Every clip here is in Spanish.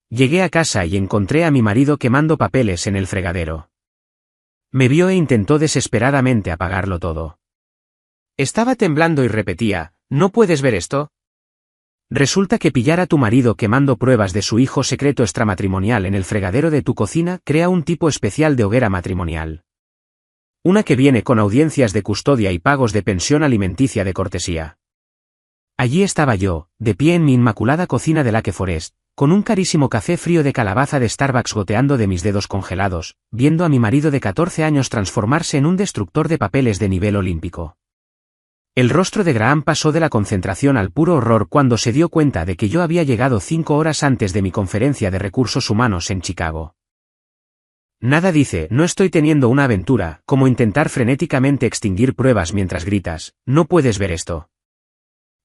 Llegué a casa y encontré a mi marido quemando papeles en el fregadero. Me vio e intentó desesperadamente apagarlo todo. Estaba temblando y repetía, ¿no puedes ver esto? Resulta que pillar a tu marido quemando pruebas de su hijo secreto extramatrimonial en el fregadero de tu cocina crea un tipo especial de hoguera matrimonial. Una que viene con audiencias de custodia y pagos de pensión alimenticia de cortesía. Allí estaba yo, de pie en mi inmaculada cocina de Lake Forest, con un carísimo café frío de calabaza de Starbucks goteando de mis dedos congelados, viendo a mi marido de 14 años transformarse en un destructor de papeles de nivel olímpico. El rostro de Graham pasó de la concentración al puro horror cuando se dio cuenta de que yo había llegado 5 horas antes de mi conferencia de recursos humanos en Chicago. Nada dice, no estoy teniendo una aventura, como intentar frenéticamente extinguir pruebas mientras gritas, ¿no puedes ver esto?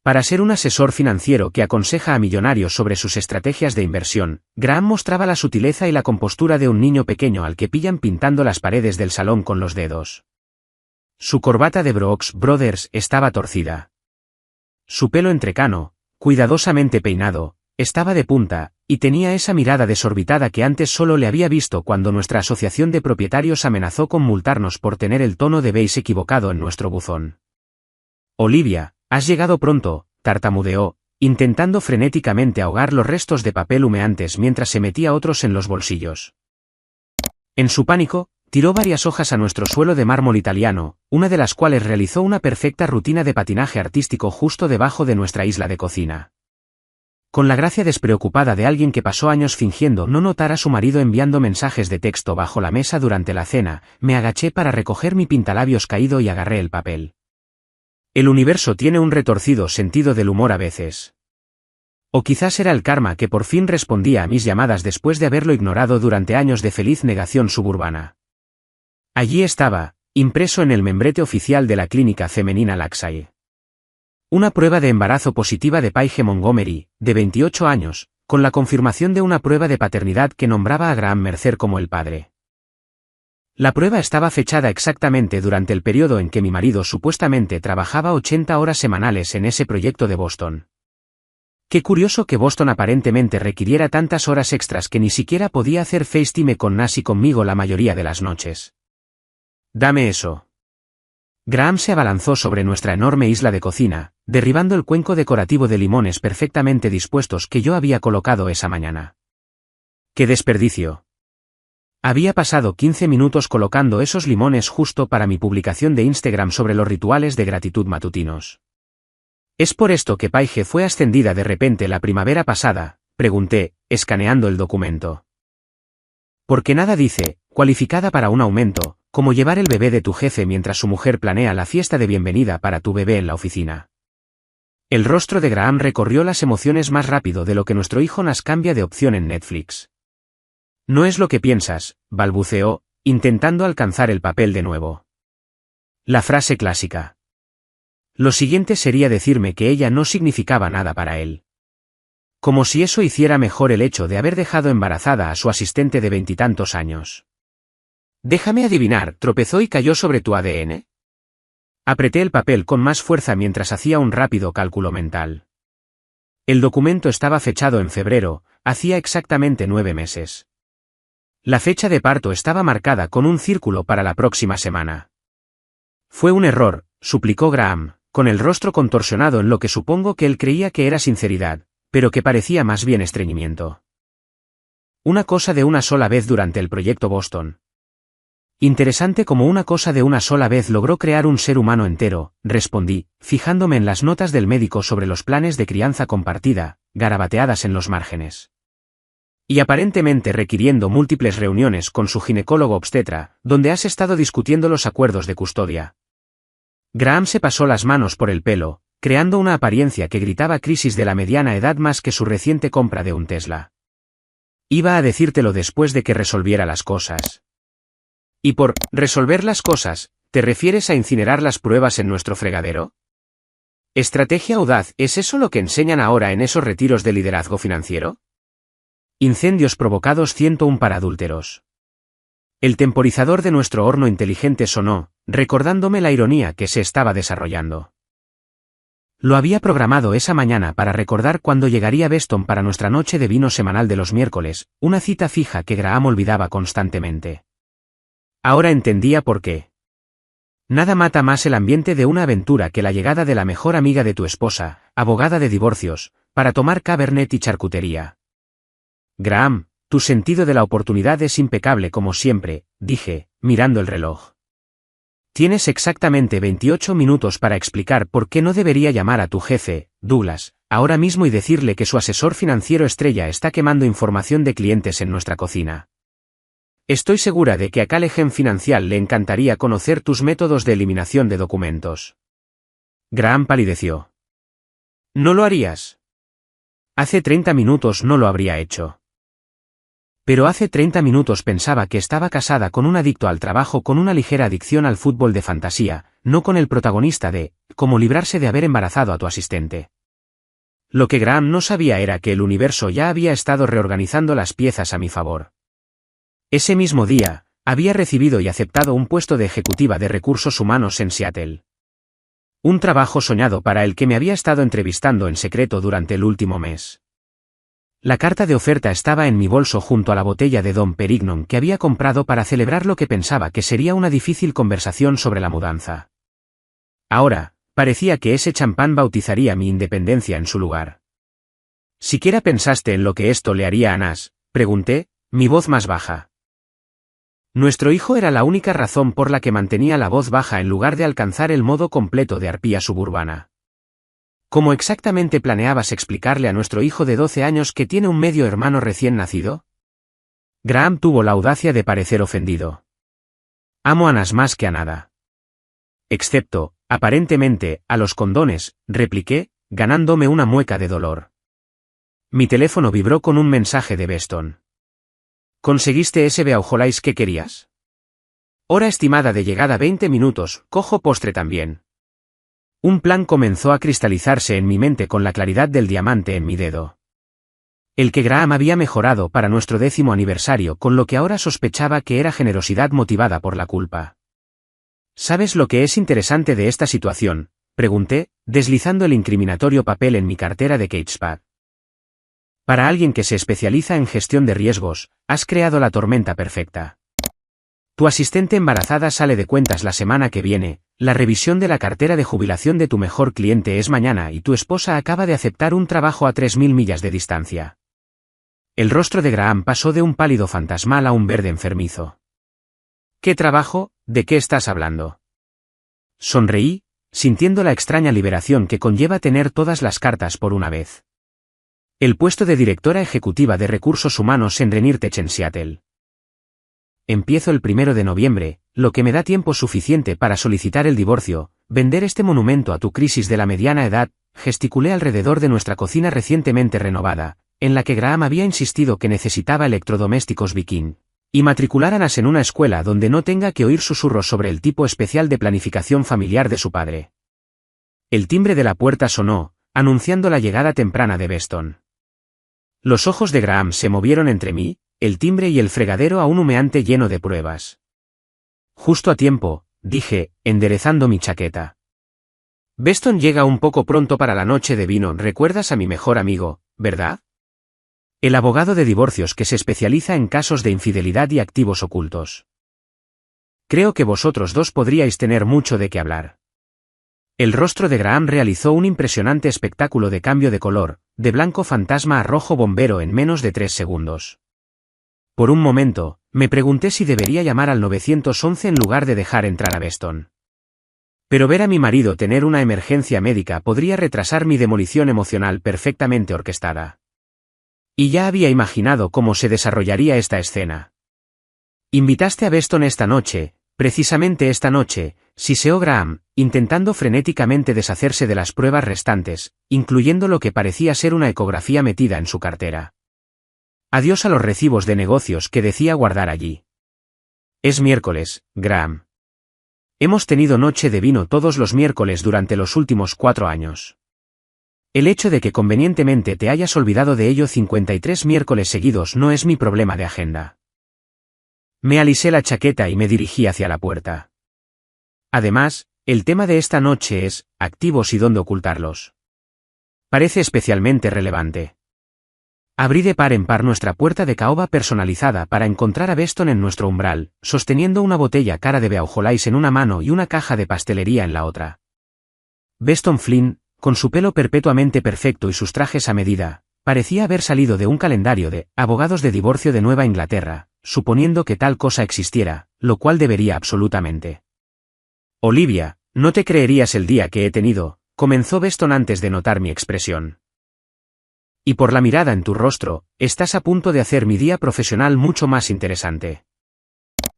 Para ser un asesor financiero que aconseja a millonarios sobre sus estrategias de inversión, Graham mostraba la sutileza y la compostura de un niño pequeño al que pillan pintando las paredes del salón con los dedos. Su corbata de Brooks Brothers estaba torcida. Su pelo entrecano, cuidadosamente peinado, estaba de punta, y tenía esa mirada desorbitada que antes solo le había visto cuando nuestra asociación de propietarios amenazó con multarnos por tener el tono de beige equivocado en nuestro buzón. Olivia, has llegado pronto, tartamudeó, intentando frenéticamente ahogar los restos de papel humeantes mientras se metía otros en los bolsillos. En su pánico, tiró varias hojas a nuestro suelo de mármol italiano, una de las cuales realizó una perfecta rutina de patinaje artístico justo debajo de nuestra isla de cocina. Con la gracia despreocupada de alguien que pasó años fingiendo no notar a su marido enviando mensajes de texto bajo la mesa durante la cena, me agaché para recoger mi pintalabios caído y agarré el papel. El universo tiene un retorcido sentido del humor a veces. O quizás era el karma que por fin respondía a mis llamadas después de haberlo ignorado durante años de feliz negación suburbana. Allí estaba, impreso en el membrete oficial de la clínica femenina Laxae. Una prueba de embarazo positiva de Paige Montgomery, de 28 años, con la confirmación de una prueba de paternidad que nombraba a Graham Mercer como el padre. La prueba estaba fechada exactamente durante el periodo en que mi marido supuestamente trabajaba 80 horas semanales en ese proyecto de Boston. Qué curioso que Boston aparentemente requiriera tantas horas extras que ni siquiera podía hacer FaceTime con Nancy conmigo la mayoría de las noches. Dame eso. Graham se abalanzó sobre nuestra enorme isla de cocina, derribando el cuenco decorativo de limones perfectamente dispuestos que yo había colocado esa mañana. ¡Qué desperdicio! Había pasado 15 minutos colocando esos limones justo para mi publicación de Instagram sobre los rituales de gratitud matutinos. ¿Es por esto que Paige fue ascendida de repente la primavera pasada?, pregunté, escaneando el documento. Porque nada dice, cualificada para un aumento, como llevar el bebé de tu jefe mientras su mujer planea la fiesta de bienvenida para tu bebé en la oficina. El rostro de Graham recorrió las emociones más rápido de lo que nuestro hijo nas cambia de opción en Netflix. No es lo que piensas, balbuceó, intentando alcanzar el papel de nuevo. La frase clásica. Lo siguiente sería decirme que ella no significaba nada para él. Como si eso hiciera mejor el hecho de haber dejado embarazada a su asistente de 20 y tantos años. Déjame adivinar, tropezó y cayó sobre tu ADN. Apreté el papel con más fuerza mientras hacía un rápido cálculo mental. El documento estaba fechado en febrero, hacía exactamente 9 meses. La fecha de parto estaba marcada con un círculo para la próxima semana. Fue un error, suplicó Graham, con el rostro contorsionado en lo que supongo que él creía que era sinceridad, pero que parecía más bien estreñimiento. Una cosa de una sola vez durante el proyecto Boston. Interesante como una cosa de una sola vez logró crear un ser humano entero, respondí, fijándome en las notas del médico sobre los planes de crianza compartida, garabateadas en los márgenes. Y aparentemente requiriendo múltiples reuniones con su ginecólogo obstetra, donde has estado discutiendo los acuerdos de custodia. Graham se pasó las manos por el pelo, creando una apariencia que gritaba crisis de la mediana edad más que su reciente compra de un Tesla. Iba a decírtelo después de que resolviera las cosas. ¿Y por resolver las cosas, te refieres a incinerar las pruebas en nuestro fregadero? ¿Estrategia audaz es eso lo que enseñan ahora en esos retiros de liderazgo financiero? Incendios provocados 101 para adúlteros. El temporizador de nuestro horno inteligente sonó, recordándome la ironía que se estaba desarrollando. Lo había programado esa mañana para recordar cuándo llegaría Beston para nuestra noche de vino semanal de los miércoles, una cita fija que Graham olvidaba constantemente. Ahora entendía por qué. Nada mata más el ambiente de una aventura que la llegada de la mejor amiga de tu esposa, abogada de divorcios, para tomar cabernet y charcutería. Graham, tu sentido de la oportunidad es impecable como siempre, dije, mirando el reloj. Tienes exactamente 28 minutos para explicar por qué no debería llamar a tu jefe, Douglas, ahora mismo y decirle que su asesor financiero estrella está quemando información de clientes en nuestra cocina. Estoy segura de que a Callahan Financial le encantaría conocer tus métodos de eliminación de documentos. Graham palideció. ¿No lo harías? Hace 30 minutos no lo habría hecho. Pero hace 30 minutos pensaba que estaba casada con un adicto al trabajo con una ligera adicción al fútbol de fantasía, no con el protagonista de cómo librarse de haber embarazado a tu asistente. Lo que Graham no sabía era que el universo ya había estado reorganizando las piezas a mi favor. Ese mismo día, había recibido y aceptado un puesto de ejecutiva de recursos humanos en Seattle. Un trabajo soñado para el que me había estado entrevistando en secreto durante el último mes. La carta de oferta estaba en mi bolso junto a la botella de Dom Perignon que había comprado para celebrar lo que pensaba que sería una difícil conversación sobre la mudanza. Ahora, parecía que ese champán bautizaría mi independencia en su lugar. ¿Siquiera pensaste en lo que esto le haría a Nash?, pregunté, mi voz más baja. Nuestro hijo era la única razón por la que mantenía la voz baja en lugar de alcanzar el modo completo de arpía suburbana. ¿Cómo exactamente planeabas explicarle a nuestro hijo de 12 años que tiene un medio hermano recién nacido? Graham tuvo la audacia de parecer ofendido. Amo a Nash más que a nada. Excepto, aparentemente, a los condones, repliqué, ganándome una mueca de dolor. Mi teléfono vibró con un mensaje de Beston. ¿Conseguiste ese beaujolais que querías? Hora estimada de llegada 20 minutos, cojo postre también. Un plan comenzó a cristalizarse en mi mente con la claridad del diamante en mi dedo. El que Graham había mejorado para nuestro 10º aniversario con lo que ahora sospechaba que era generosidad motivada por la culpa. ¿Sabes lo que es interesante de esta situación?, pregunté, deslizando el incriminatorio papel en mi cartera de CagePad. Para alguien que se especializa en gestión de riesgos, has creado la tormenta perfecta. Tu asistente embarazada sale de cuentas la semana que viene, la revisión de la cartera de jubilación de tu mejor cliente es mañana y tu esposa acaba de aceptar un trabajo a 3000 millas de distancia. El rostro de Graham pasó de un pálido fantasmal a un verde enfermizo. ¿Qué trabajo? ¿De qué estás hablando? Sonreí, sintiendo la extraña liberación que conlleva tener todas las cartas por una vez. El puesto de directora ejecutiva de recursos humanos en Renirtech en Seattle. Empiezo el 1 de noviembre, lo que me da tiempo suficiente para solicitar el divorcio, vender este monumento a tu crisis de la mediana edad, gesticulé alrededor de nuestra cocina recientemente renovada, en la que Graham había insistido que necesitaba electrodomésticos Viking, y matricular a Nash en una escuela donde no tenga que oír susurros sobre el tipo especial de planificación familiar de su padre. El timbre de la puerta sonó, anunciando la llegada temprana de Beston. Los ojos de Graham se movieron entre mí, el timbre y el fregadero aún humeante lleno de pruebas. Justo a tiempo, dije, enderezando mi chaqueta. Beston llega un poco pronto para la noche de vino. ¿Recuerdas a mi mejor amigo, verdad? El abogado de divorcios que se especializa en casos de infidelidad y activos ocultos. Creo que vosotros dos podríais tener mucho de qué hablar. El rostro de Graham realizó un impresionante espectáculo de cambio de color, de blanco fantasma a rojo bombero en menos de 3 segundos. Por un momento, me pregunté si debería llamar al 911 en lugar de dejar entrar a Beston. Pero ver a mi marido tener una emergencia médica podría retrasar mi demolición emocional perfectamente orquestada. Y ya había imaginado cómo se desarrollaría esta escena. Invitaste a Beston esta noche, precisamente esta noche, siseó Graham, intentando frenéticamente deshacerse de las pruebas restantes, incluyendo lo que parecía ser una ecografía metida en su cartera. Adiós a los recibos de negocios que decía guardar allí. Es miércoles, Graham. Hemos tenido noche de vino todos los miércoles durante los últimos 4 años. El hecho de que convenientemente te hayas olvidado de ello 53 miércoles seguidos no es mi problema de agenda. Me alisé la chaqueta y me dirigí hacia la puerta. Además, el tema de esta noche es, activos y dónde ocultarlos. Parece especialmente relevante. Abrí de par en par nuestra puerta de caoba personalizada para encontrar a Beston en nuestro umbral, sosteniendo una botella cara de Beaujolais en una mano y una caja de pastelería en la otra. Beston Flynn, con su pelo perpetuamente perfecto y sus trajes a medida, parecía haber salido de un calendario de abogados de divorcio de Nueva Inglaterra, suponiendo que tal cosa existiera, lo cual debería absolutamente. Olivia, no te creerías el día que he tenido, comenzó Beston antes de notar mi expresión. Y por la mirada en tu rostro, estás a punto de hacer mi día profesional mucho más interesante.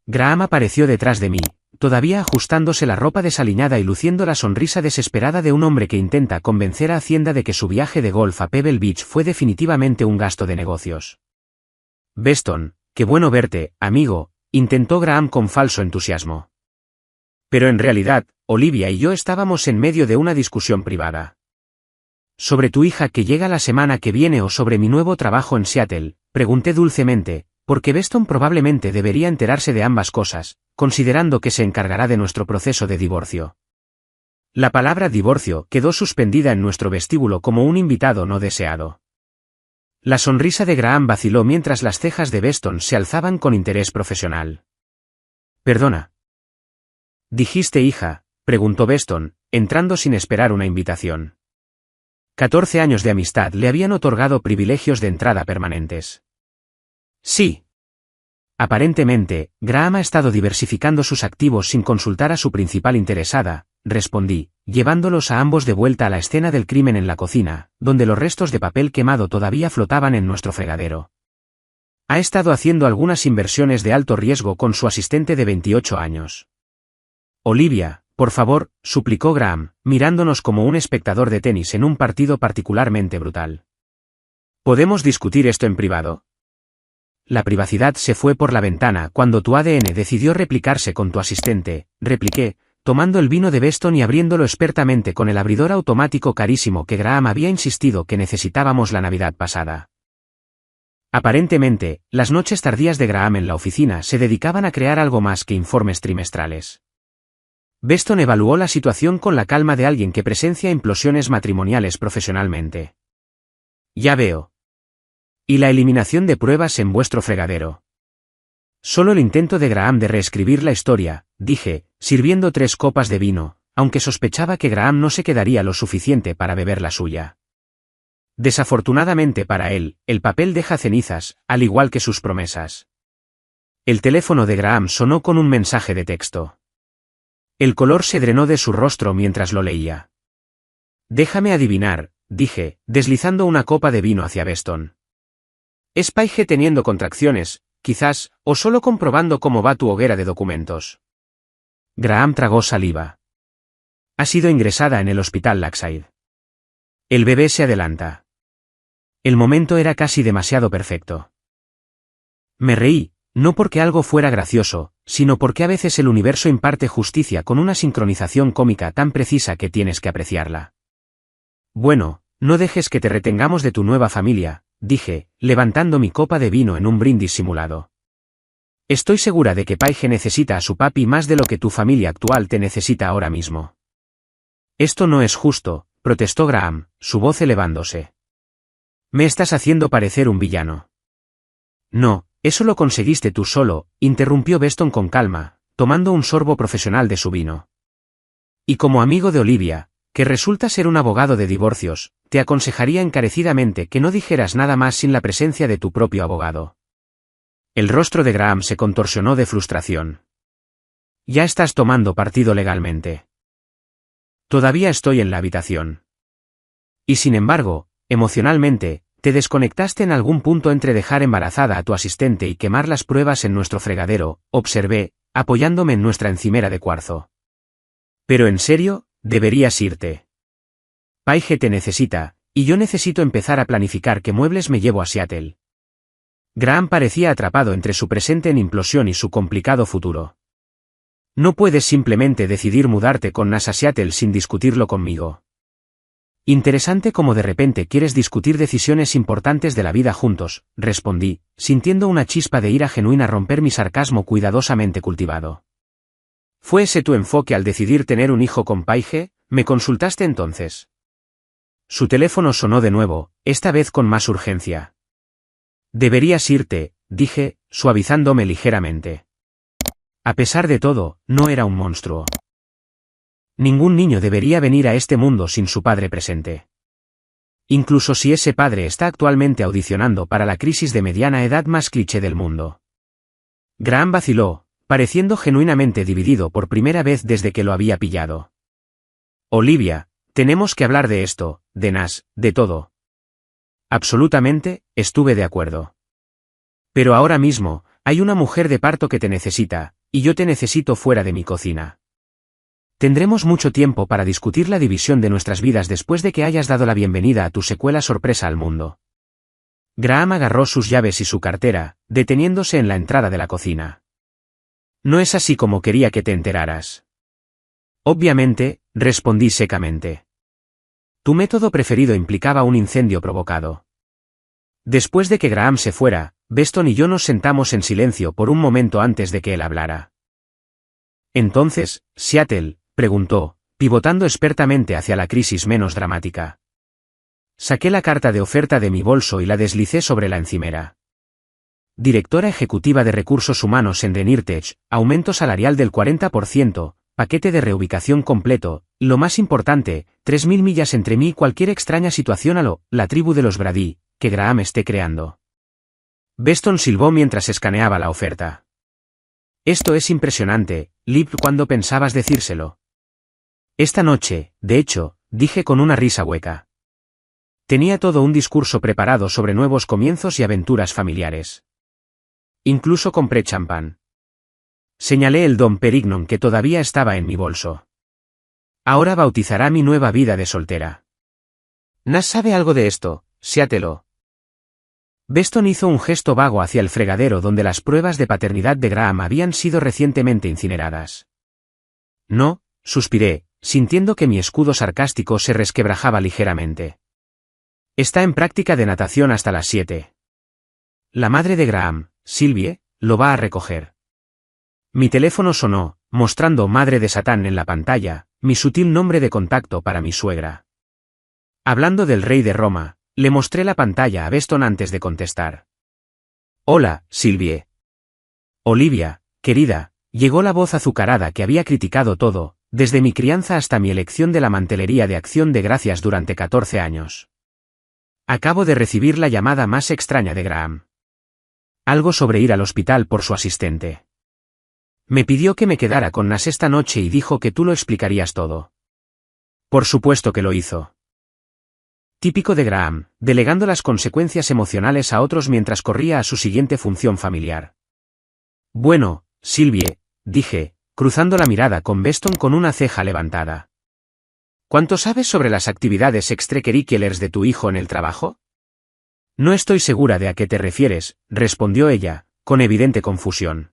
Graham apareció detrás de mí, todavía ajustándose la ropa desaliñada y luciendo la sonrisa desesperada de un hombre que intenta convencer a Hacienda de que su viaje de golf a Pebble Beach fue definitivamente un gasto de negocios. Beston, qué bueno verte, amigo, intentó Graham con falso entusiasmo. Pero en realidad, Olivia y yo estábamos en medio de una discusión privada. ¿Sobre tu hija que llega la semana que viene o sobre mi nuevo trabajo en Seattle?, pregunté dulcemente, porque Beston probablemente debería enterarse de ambas cosas, considerando que se encargará de nuestro proceso de divorcio. La palabra divorcio quedó suspendida en nuestro vestíbulo como un invitado no deseado. La sonrisa de Graham vaciló mientras las cejas de Beston se alzaban con interés profesional. «Perdona». «¿Dijiste hija?», preguntó Beston, entrando sin esperar una invitación. 14 años de amistad le habían otorgado privilegios de entrada permanentes. Sí. Aparentemente, Graham ha estado diversificando sus activos sin consultar a su principal interesada, respondí, llevándolos a ambos de vuelta a la escena del crimen en la cocina, donde los restos de papel quemado todavía flotaban en nuestro fregadero. Ha estado haciendo algunas inversiones de alto riesgo con su asistente de 28 años. Olivia, por favor, suplicó Graham, mirándonos como un espectador de tenis en un partido particularmente brutal. ¿Podemos discutir esto en privado? La privacidad se fue por la ventana cuando tu ADN decidió replicarse con tu asistente, repliqué, tomando el vino de Beston y abriéndolo expertamente con el abridor automático carísimo que Graham había insistido que necesitábamos la Navidad pasada. Aparentemente, las noches tardías de Graham en la oficina se dedicaban a crear algo más que informes trimestrales. Beston evaluó la situación con la calma de alguien que presencia implosiones matrimoniales profesionalmente. Ya veo. Y la eliminación de pruebas en vuestro fregadero. Solo el intento de Graham de reescribir la historia, dije, sirviendo 3 copas de vino, aunque sospechaba que Graham no se quedaría lo suficiente para beber la suya. Desafortunadamente para él, el papel deja cenizas, al igual que sus promesas. El teléfono de Graham sonó con un mensaje de texto. El color se drenó de su rostro mientras lo leía. Déjame adivinar, dije, deslizando una copa de vino hacia Beston. ¿Es Paige teniendo contracciones, quizás, o solo comprobando cómo va tu hoguera de documentos? Graham tragó saliva. Ha sido ingresada en el hospital Lakeside. El bebé se adelanta. El momento era casi demasiado perfecto. Me reí, no porque algo fuera gracioso, sino porque a veces el universo imparte justicia con una sincronización cómica tan precisa que tienes que apreciarla. Bueno, no dejes que te retengamos de tu nueva familia, dije, levantando mi copa de vino en un brindis simulado. Estoy segura de que Paige necesita a su papi más de lo que tu familia actual te necesita ahora mismo. Esto no es justo, protestó Graham, su voz elevándose. Me estás haciendo parecer un villano. No. Eso lo conseguiste tú solo, interrumpió Beston con calma, tomando un sorbo profesional de su vino. Y como amigo de Olivia, que resulta ser un abogado de divorcios, te aconsejaría encarecidamente que no dijeras nada más sin la presencia de tu propio abogado. El rostro de Graham se contorsionó de frustración. Ya estás tomando partido legalmente. Todavía estoy en la habitación. Y sin embargo, emocionalmente, te desconectaste en algún punto entre dejar embarazada a tu asistente y quemar las pruebas en nuestro fregadero, observé, apoyándome en nuestra encimera de cuarzo. Pero en serio, deberías irte. Paige te necesita, y yo necesito empezar a planificar qué muebles me llevo a Seattle. Graham parecía atrapado entre su presente en implosión y su complicado futuro. No puedes simplemente decidir mudarte con Nas a Seattle sin discutirlo conmigo. Interesante como de repente quieres discutir decisiones importantes de la vida juntos, respondí, sintiendo una chispa de ira genuina romper mi sarcasmo cuidadosamente cultivado. ¿Fue ese tu enfoque al decidir tener un hijo con Paige? ¿Me consultaste entonces? Su teléfono sonó de nuevo, esta vez con más urgencia. Deberías irte, dije, suavizándome ligeramente. A pesar de todo, no era un monstruo. Ningún niño debería venir a este mundo sin su padre presente. Incluso si ese padre está actualmente audicionando para la crisis de mediana edad más cliché del mundo. Graham vaciló, pareciendo genuinamente dividido por primera vez desde que lo había pillado. Olivia, tenemos que hablar de esto, de Nas, de todo. Absolutamente, estuve de acuerdo. Pero ahora mismo, hay una mujer de parto que te necesita, y yo te necesito fuera de mi cocina. Tendremos mucho tiempo para discutir la división de nuestras vidas después de que hayas dado la bienvenida a tu secuela sorpresa al mundo. Graham agarró sus llaves y su cartera, deteniéndose en la entrada de la cocina. No es así como quería que te enteraras. Obviamente, respondí secamente. Tu método preferido implicaba un incendio provocado. Después de que Graham se fuera, Beston y yo nos sentamos en silencio por un momento antes de que él hablara. Entonces, Seattle, preguntó, pivotando expertamente hacia la crisis menos dramática. Saqué la carta de oferta de mi bolso y la deslicé sobre la encimera. Directora ejecutiva de recursos humanos en Denirtech, aumento salarial del 40%, paquete de reubicación completo, lo más importante, 3000 millas entre mí y cualquier extraña situación a la tribu de los Brady, que Graham esté creando. Beston silbó mientras escaneaba la oferta. Esto es impresionante, Lip, ¿cuándo pensabas decírselo? Esta noche, de hecho, dije con una risa hueca. Tenía todo un discurso preparado sobre nuevos comienzos y aventuras familiares. Incluso compré champán. Señalé el Dom Perignon que todavía estaba en mi bolso. Ahora bautizará mi nueva vida de soltera. ¿Nas sabe algo de esto, Seattle? Beston hizo un gesto vago hacia el fregadero donde las pruebas de paternidad de Graham habían sido recientemente incineradas. No, suspiré, sintiendo que mi escudo sarcástico se resquebrajaba ligeramente. Está en práctica de natación hasta las 7. La madre de Graham, Sylvie, lo va a recoger. Mi teléfono sonó, mostrando Madre de Satán en la pantalla, mi sutil nombre de contacto para mi suegra. Hablando del rey de Roma, le mostré la pantalla a Beston antes de contestar. Hola, Sylvie. Olivia, querida, llegó la voz azucarada que había criticado todo, desde mi crianza hasta mi elección de la mantelería de Acción de Gracias durante 14 años. Acabo de recibir la llamada más extraña de Graham. Algo sobre ir al hospital por su asistente. Me pidió que me quedara con Nas esta noche y dijo que tú lo explicarías todo. Por supuesto que lo hizo. Típico de Graham, delegando las consecuencias emocionales a otros mientras corría a su siguiente función familiar. Bueno, Sylvie, dije, cruzando la mirada con Beston con una ceja levantada. ¿Cuánto sabes sobre las actividades extracurriculares de tu hijo en el trabajo? No estoy segura de a qué te refieres, respondió ella, con evidente confusión.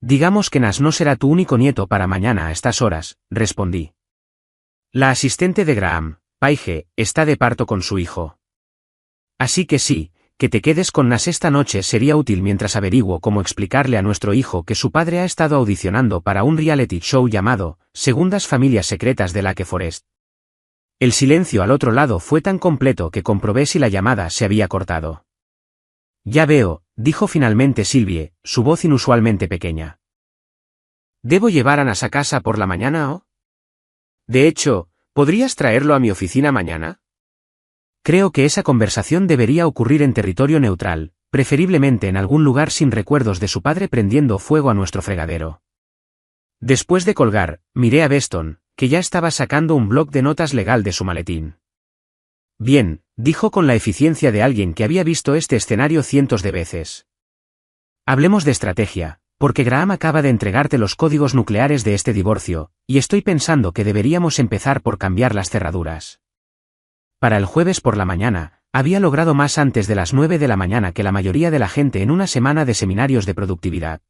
Digamos que Nas no será tu único nieto para mañana a estas horas, respondí. La asistente de Graham, Paige, está de parto con su hijo. Así que sí, que te quedes con Nas esta noche sería útil mientras averiguo cómo explicarle a nuestro hijo que su padre ha estado audicionando para un reality show llamado Segundas Familias Secretas de Lake Forest. El silencio al otro lado fue tan completo que comprobé si la llamada se había cortado. Ya veo, dijo finalmente Sylvie, su voz inusualmente pequeña. ¿Debo llevar a Nas a casa por la mañana o? De hecho, ¿podrías traerlo a mi oficina mañana? Creo que esa conversación debería ocurrir en territorio neutral, preferiblemente en algún lugar sin recuerdos de su padre prendiendo fuego a nuestro fregadero. Después de colgar, miré a Beston, que ya estaba sacando un bloc de notas legal de su maletín. Bien, dijo con la eficiencia de alguien que había visto este escenario cientos de veces. Hablemos de estrategia, porque Graham acaba de entregarte los códigos nucleares de este divorcio, y estoy pensando que deberíamos empezar por cambiar las cerraduras. Para el jueves por la mañana, había logrado más antes de las 9 de la mañana que la mayoría de la gente en una semana de seminarios de productividad.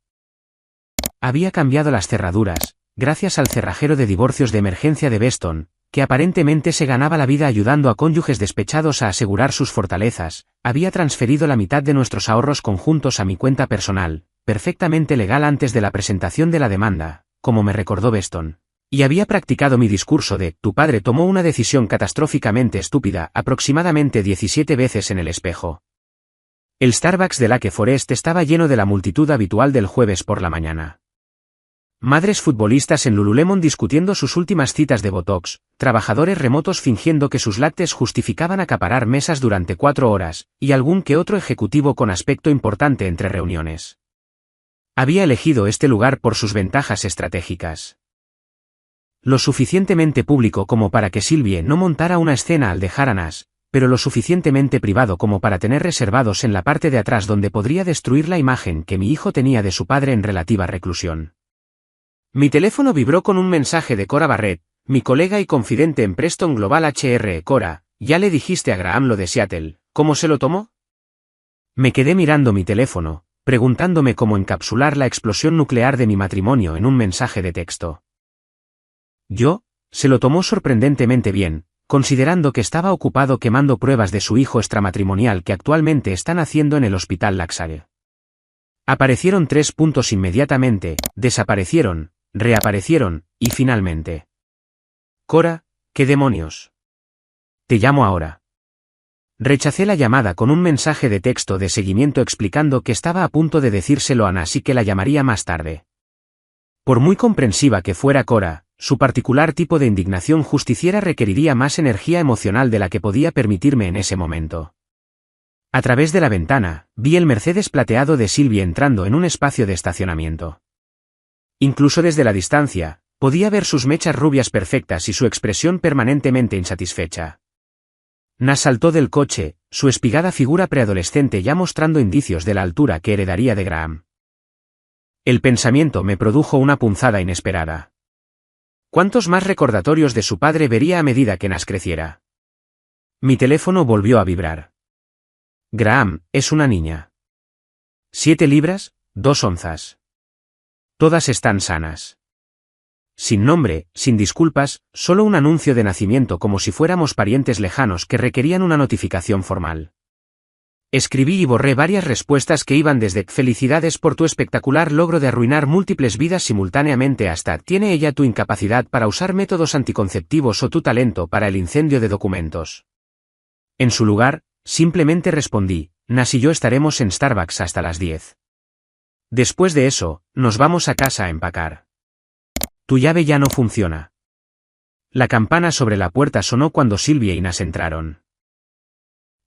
Había cambiado las cerraduras, gracias al cerrajero de divorcios de emergencia de Beston, que aparentemente se ganaba la vida ayudando a cónyuges despechados a asegurar sus fortalezas, había transferido la mitad de nuestros ahorros conjuntos a mi cuenta personal, perfectamente legal antes de la presentación de la demanda, como me recordó Beston, Y había practicado mi discurso de, tu padre tomó una decisión catastróficamente estúpida aproximadamente 17 veces en el espejo. El Starbucks de Lake Forest estaba lleno de la multitud habitual del jueves por la mañana. Madres futbolistas en Lululemon discutiendo sus últimas citas de Botox, trabajadores remotos fingiendo que sus lácteos justificaban acaparar mesas durante 4 horas, y algún que otro ejecutivo con aspecto importante entre reuniones. Había elegido este lugar por sus ventajas estratégicas. Lo suficientemente público como para que Sylvie no montara una escena al dejar a Nas, pero lo suficientemente privado como para tener reservados en la parte de atrás donde podría destruir la imagen que mi hijo tenía de su padre en relativa reclusión. Mi teléfono vibró con un mensaje de Cora Barrett, mi colega y confidente en Preston Global HR. Cora, ¿ya le dijiste a Graham lo de Seattle? ¿Cómo se lo tomó? Me quedé mirando mi teléfono, preguntándome cómo encapsular la explosión nuclear de mi matrimonio en un mensaje de texto. Se lo tomó sorprendentemente bien, considerando que estaba ocupado quemando pruebas de su hijo extramatrimonial que actualmente están haciendo en el Hospital Laxale. Aparecieron 3 puntos inmediatamente, desaparecieron, reaparecieron, y finalmente. Cora, ¿qué demonios? Te llamo ahora. Rechacé la llamada con un mensaje de texto de seguimiento explicando que estaba a punto de decírselo a Nas y que la llamaría más tarde. Por muy comprensiva que fuera Cora, su particular tipo de indignación justiciera requeriría más energía emocional de la que podía permitirme en ese momento. A través de la ventana, vi el Mercedes plateado de Sylvie entrando en un espacio de estacionamiento. Incluso desde la distancia, podía ver sus mechas rubias perfectas y su expresión permanentemente insatisfecha. Nas saltó del coche, su espigada figura preadolescente ya mostrando indicios de la altura que heredaría de Graham. El pensamiento me produjo una punzada inesperada. ¿Cuántos más recordatorios de su padre vería a medida que Nas creciera? Mi teléfono volvió a vibrar. Graham, es una niña. 7 libras, 2 onzas. Todas están sanas. Sin nombre, sin disculpas, solo un anuncio de nacimiento como si fuéramos parientes lejanos que requerían una notificación formal. Escribí y borré varias respuestas que iban desde felicidades por tu espectacular logro de arruinar múltiples vidas simultáneamente hasta ¿tiene ella tu incapacidad para usar métodos anticonceptivos o tu talento para el incendio de documentos? En su lugar, simplemente respondí, Nas y yo estaremos en Starbucks hasta las 10. Después de eso, nos vamos a casa a empacar. Tu llave ya no funciona. La campana sobre la puerta sonó cuando Sylvie y Nas entraron.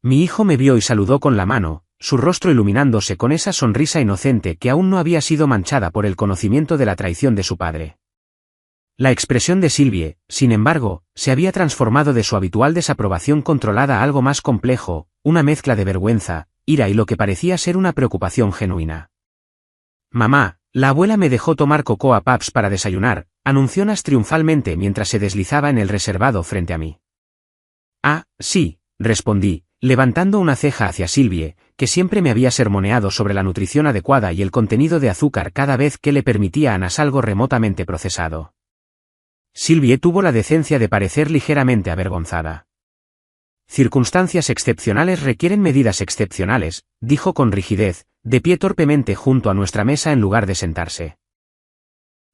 Mi hijo me vio y saludó con la mano, su rostro iluminándose con esa sonrisa inocente que aún no había sido manchada por el conocimiento de la traición de su padre. La expresión de Sylvie, sin embargo, se había transformado de su habitual desaprobación controlada a algo más complejo, una mezcla de vergüenza, ira y lo que parecía ser una preocupación genuina. Mamá, la abuela me dejó tomar Cocoa Puffs para desayunar, anunció Nas triunfalmente mientras se deslizaba en el reservado frente a mí. Ah, sí, respondí, levantando una ceja hacia Sylvie, que siempre me había sermoneado sobre la nutrición adecuada y el contenido de azúcar cada vez que le permitía a Nas algo remotamente procesado. Sylvie tuvo la decencia de parecer ligeramente avergonzada. Circunstancias excepcionales requieren medidas excepcionales, dijo con rigidez, de pie torpemente junto a nuestra mesa en lugar de sentarse.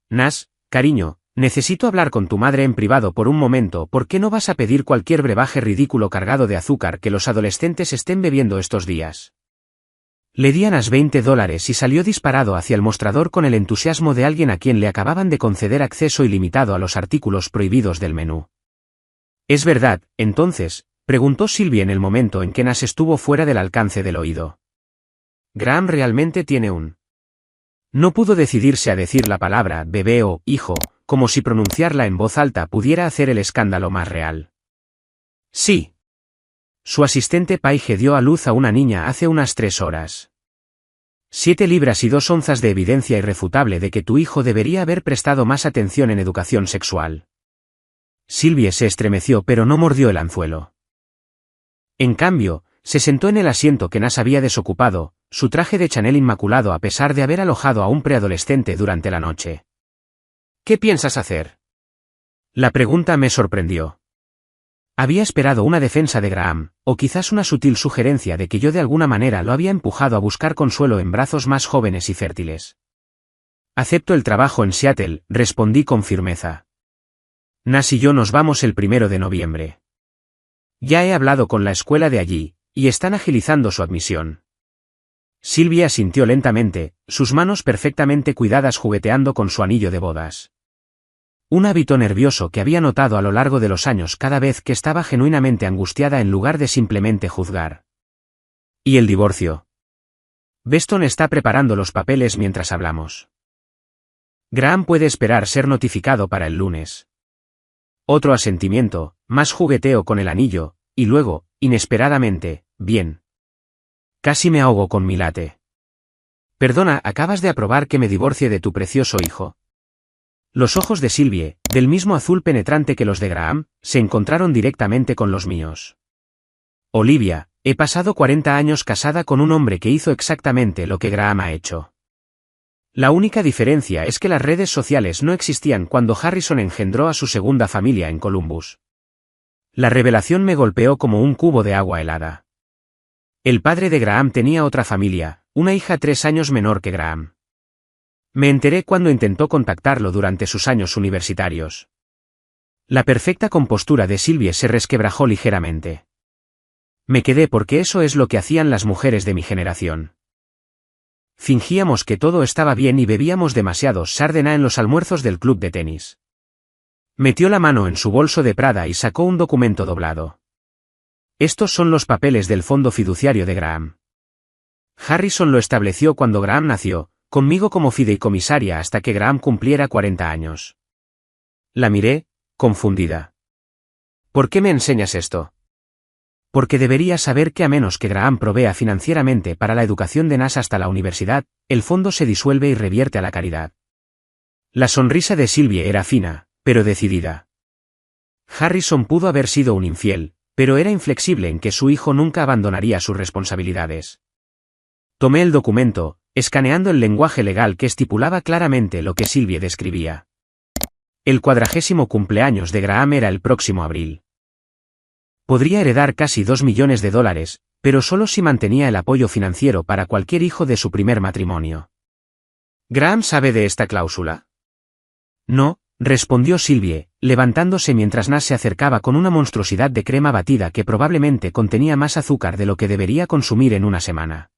Nas, cariño, necesito hablar con tu madre en privado por un momento. ¿Por qué no vas a pedir cualquier brebaje ridículo cargado de azúcar que los adolescentes estén bebiendo estos días? Le di a Nas $20 y salió disparado hacia el mostrador con el entusiasmo de alguien a quien le acababan de conceder acceso ilimitado a los artículos prohibidos del menú. ¿Es verdad, entonces?, preguntó Sylvie en el momento en que Nas estuvo fuera del alcance del oído. Graham realmente tiene un... No pudo decidirse a decir la palabra bebé o hijo, como si pronunciarla en voz alta pudiera hacer el escándalo más real. Sí. Su asistente Paige dio a luz a una niña hace unas 3 horas. 7 libras y 2 onzas de evidencia irrefutable de que tu hijo debería haber prestado más atención en educación sexual. Sylvie se estremeció pero no mordió el anzuelo. En cambio, se sentó en el asiento que Nas había desocupado, su traje de Chanel inmaculado a pesar de haber alojado a un preadolescente durante la noche. ¿Qué piensas hacer? La pregunta me sorprendió. Había esperado una defensa de Graham, o quizás una sutil sugerencia de que yo de alguna manera lo había empujado a buscar consuelo en brazos más jóvenes y fértiles. Acepto el trabajo en Seattle, respondí con firmeza. Nas y yo nos vamos el 1 de noviembre. Ya he hablado con la escuela de allí, y están agilizando su admisión. Sylvie asintió lentamente, sus manos perfectamente cuidadas jugueteando con su anillo de bodas. Un hábito nervioso que había notado a lo largo de los años cada vez que estaba genuinamente angustiada en lugar de simplemente juzgar. ¿Y el divorcio? Beston está preparando los papeles mientras hablamos. Graham puede esperar ser notificado para el lunes. Otro asentimiento, más jugueteo con el anillo, y luego, inesperadamente, bien. Casi me ahogo con mi latte. Perdona, ¿acabas de aprobar que me divorcie de tu precioso hijo? Los ojos de Sylvie, del mismo azul penetrante que los de Graham, se encontraron directamente con los míos. Olivia, he pasado 40 años casada con un hombre que hizo exactamente lo que Graham ha hecho. La única diferencia es que las redes sociales no existían cuando Harrison engendró a su segunda familia en Columbus. La revelación me golpeó como un cubo de agua helada. El padre de Graham tenía otra familia, una hija 3 años menor que Graham. Me enteré cuando intentó contactarlo durante sus años universitarios. La perfecta compostura de Sylvie se resquebrajó ligeramente. Me quedé porque eso es lo que hacían las mujeres de mi generación. Fingíamos que todo estaba bien y bebíamos demasiado Chardonnay en los almuerzos del club de tenis. Metió la mano en su bolso de Prada y sacó un documento doblado. Estos son los papeles del fondo fiduciario de Graham. Harrison lo estableció cuando Graham nació, conmigo como fideicomisaria hasta que Graham cumpliera 40 años. La miré, confundida. ¿Por qué me enseñas esto? Porque deberías saber que a menos que Graham provea financieramente para la educación de Nas hasta la universidad, el fondo se disuelve y revierte a la caridad. La sonrisa de Sylvie era fina, pero decidida. Harrison pudo haber sido un infiel, pero era inflexible en que su hijo nunca abandonaría sus responsabilidades. Tomé el documento, escaneando el lenguaje legal que estipulaba claramente lo que Sylvie describía. El 40º cumpleaños de Graham era el próximo abril. Podría heredar casi $2 millones, pero solo si mantenía el apoyo financiero para cualquier hijo de su primer matrimonio. ¿Graham sabe de esta cláusula? No, respondió Sylvie, levantándose mientras Nas se acercaba con una monstruosidad de crema batida que probablemente contenía más azúcar de lo que debería consumir en una semana.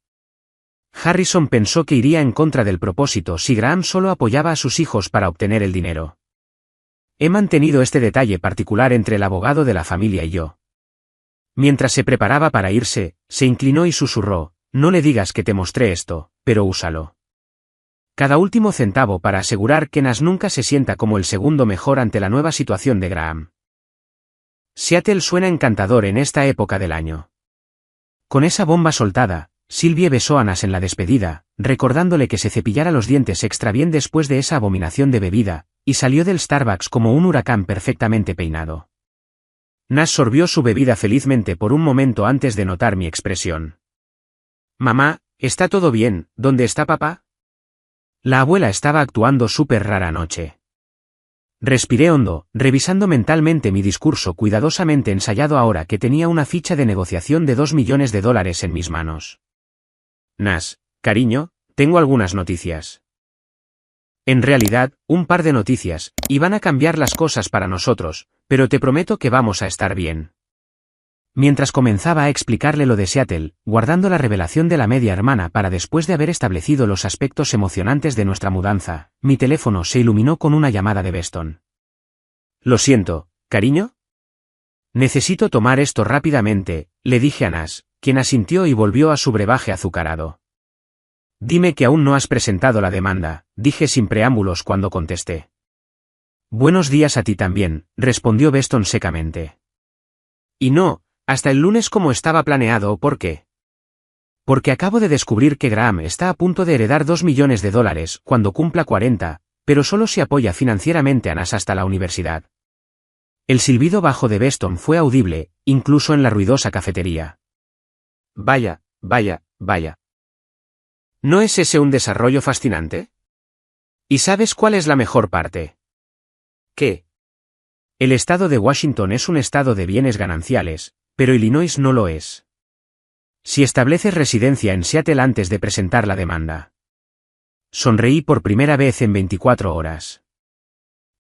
Harrison pensó que iría en contra del propósito si Graham solo apoyaba a sus hijos para obtener el dinero. He mantenido este detalle particular entre el abogado de la familia y yo. Mientras se preparaba para irse, se inclinó y susurró, no le digas que te mostré esto, pero úsalo. Cada último centavo para asegurar que Nas nunca se sienta como el segundo mejor ante la nueva situación de Graham. Seattle suena encantador en esta época del año. Con esa bomba soltada, Sylvie besó a Nas en la despedida, recordándole que se cepillara los dientes extra bien después de esa abominación de bebida, y salió del Starbucks como un huracán perfectamente peinado. Nas sorbió su bebida felizmente por un momento antes de notar mi expresión. Mamá, ¿está todo bien? ¿Dónde está papá? La abuela estaba actuando súper rara anoche. Respiré hondo, revisando mentalmente mi discurso cuidadosamente ensayado ahora que tenía una ficha de negociación de $2 millones en mis manos. Nas, cariño, tengo algunas noticias. En realidad, un par de noticias, y van a cambiar las cosas para nosotros, pero te prometo que vamos a estar bien. Mientras comenzaba a explicarle lo de Seattle, guardando la revelación de la media hermana para después de haber establecido los aspectos emocionantes de nuestra mudanza, mi teléfono se iluminó con una llamada de Beston. Lo siento, cariño. Necesito tomar esto rápidamente, le dije a Nas, quien asintió y volvió a su brebaje azucarado. Dime que aún no has presentado la demanda, dije sin preámbulos cuando contesté. Buenos días a ti también, respondió Beston secamente. Y no, hasta el lunes como estaba planeado, ¿por qué? Porque acabo de descubrir que Graham está a punto de heredar $2 millones cuando cumpla 40, pero solo si apoya financieramente a Nas hasta la universidad. El silbido bajo de Beston fue audible, incluso en la ruidosa cafetería. Vaya, vaya, vaya. ¿No es ese un desarrollo fascinante? ¿Y sabes cuál es la mejor parte? ¿Qué? El estado de Washington es un estado de bienes gananciales, pero Illinois no lo es. Si estableces residencia en Seattle antes de presentar la demanda. Sonreí por primera vez en 24 horas.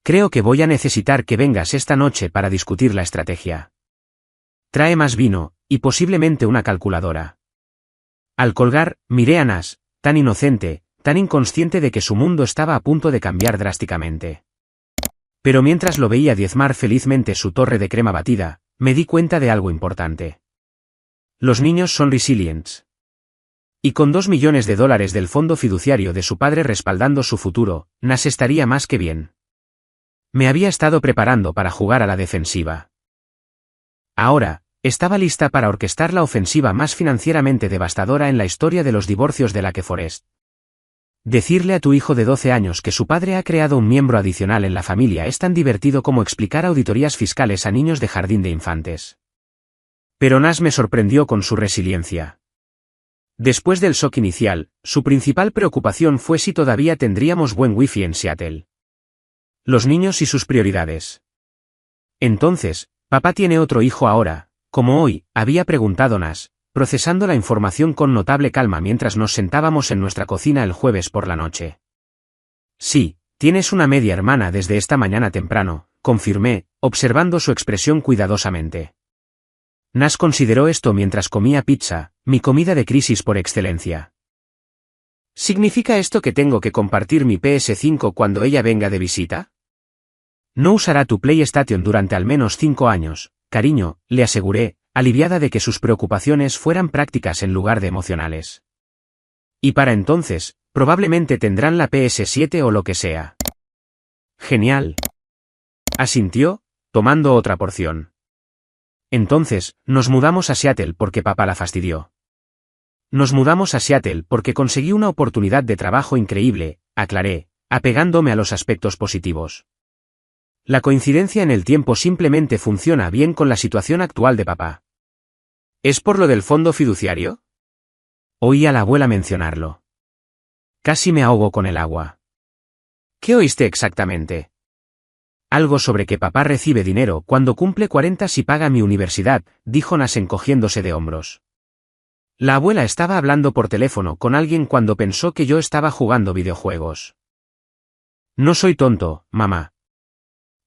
Creo que voy a necesitar que vengas esta noche para discutir la estrategia. Trae más vino, y posiblemente una calculadora. Al colgar, miré a Nas, tan inocente, tan inconsciente de que su mundo estaba a punto de cambiar drásticamente. Pero mientras lo veía diezmar felizmente su torre de crema batida, me di cuenta de algo importante. Los niños son resilients. Y con $2 millones del fondo fiduciario de su padre respaldando su futuro, Nas estaría más que bien. Me había estado preparando para jugar a la defensiva. Ahora, estaba lista para orquestar la ofensiva más financieramente devastadora en la historia de los divorcios de Lake Forest. Decirle a tu hijo de 12 años que su padre ha creado un miembro adicional en la familia es tan divertido como explicar auditorías fiscales a niños de jardín de infantes. Pero Nas me sorprendió con su resiliencia. Después del shock inicial, su principal preocupación fue si todavía tendríamos buen wifi en Seattle. Los niños y sus prioridades. Entonces, papá tiene otro hijo ahora, como hoy, había preguntado Nas, procesando la información con notable calma mientras nos sentábamos en nuestra cocina el jueves por la noche. Sí, tienes una media hermana desde esta mañana temprano, confirmé, observando su expresión cuidadosamente. Nas consideró esto mientras comía pizza, mi comida de crisis por excelencia. ¿Significa esto que tengo que compartir mi PS5 cuando ella venga de visita? No usará tu PlayStation durante al menos 5 años, cariño, le aseguré, aliviada de que sus preocupaciones fueran prácticas en lugar de emocionales. Y para entonces, probablemente tendrán la PS7 o lo que sea. Genial. Asintió, tomando otra porción. Entonces, nos mudamos a Seattle porque papá la fastidió. Nos mudamos a Seattle porque conseguí una oportunidad de trabajo increíble, aclaré, apegándome a los aspectos positivos. La coincidencia en el tiempo simplemente funciona bien con la situación actual de papá. ¿Es por lo del fondo fiduciario? Oí a la abuela mencionarlo. Casi me ahogo con el agua. ¿Qué oíste exactamente? Algo sobre que papá recibe dinero cuando cumple 40 si paga mi universidad, dijo Nas encogiéndose de hombros. La abuela estaba hablando por teléfono con alguien cuando pensó que yo estaba jugando videojuegos. No soy tonto, mamá.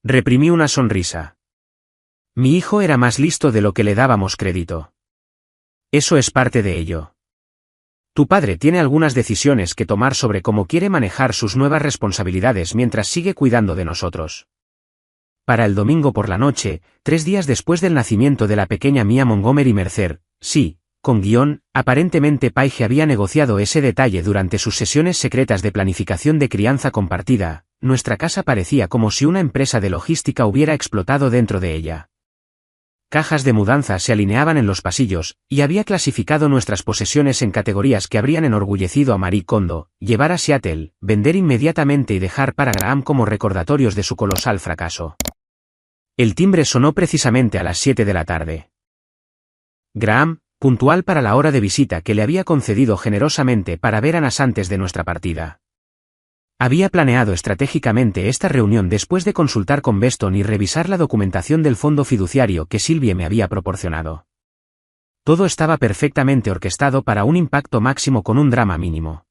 Reprimí una sonrisa. Mi hijo era más listo de lo que le dábamos crédito. Eso es parte de ello. Tu padre tiene algunas decisiones que tomar sobre cómo quiere manejar sus nuevas responsabilidades mientras sigue cuidando de nosotros. Para el domingo por la noche, 3 días después del nacimiento de la pequeña Mia Montgomery Mercer, sí, con guión, aparentemente Paige había negociado ese detalle durante sus sesiones secretas de planificación de crianza compartida. Nuestra casa parecía como si una empresa de logística hubiera explotado dentro de ella. Cajas de mudanza se alineaban en los pasillos, y había clasificado nuestras posesiones en categorías que habrían enorgullecido a Marie Kondo: llevar a Seattle, vender inmediatamente y dejar para Graham como recordatorios de su colosal fracaso. El timbre sonó precisamente a las 7 de la tarde. Graham, puntual para la hora de visita que le había concedido generosamente para ver a Nas antes de nuestra partida. Había planeado estratégicamente esta reunión después de consultar con Beston y revisar la documentación del fondo fiduciario que Sylvie me había proporcionado. Todo estaba perfectamente orquestado para un impacto máximo con un drama mínimo.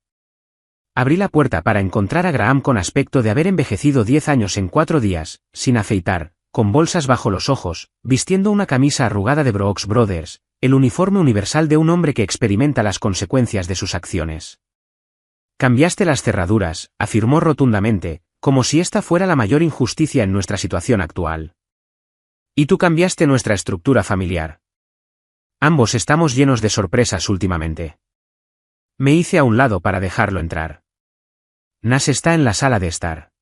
Abrí la puerta para encontrar a Graham con aspecto de haber envejecido 10 años en 4 días, sin afeitar, con bolsas bajo los ojos, vistiendo una camisa arrugada de Brooks Brothers, el uniforme universal de un hombre que experimenta las consecuencias de sus acciones. Cambiaste las cerraduras, afirmó rotundamente, como si esta fuera la mayor injusticia en nuestra situación actual. Y tú cambiaste nuestra estructura familiar. Ambos estamos llenos de sorpresas últimamente. Me hice a un lado para dejarlo entrar. Nas está en la sala de estar.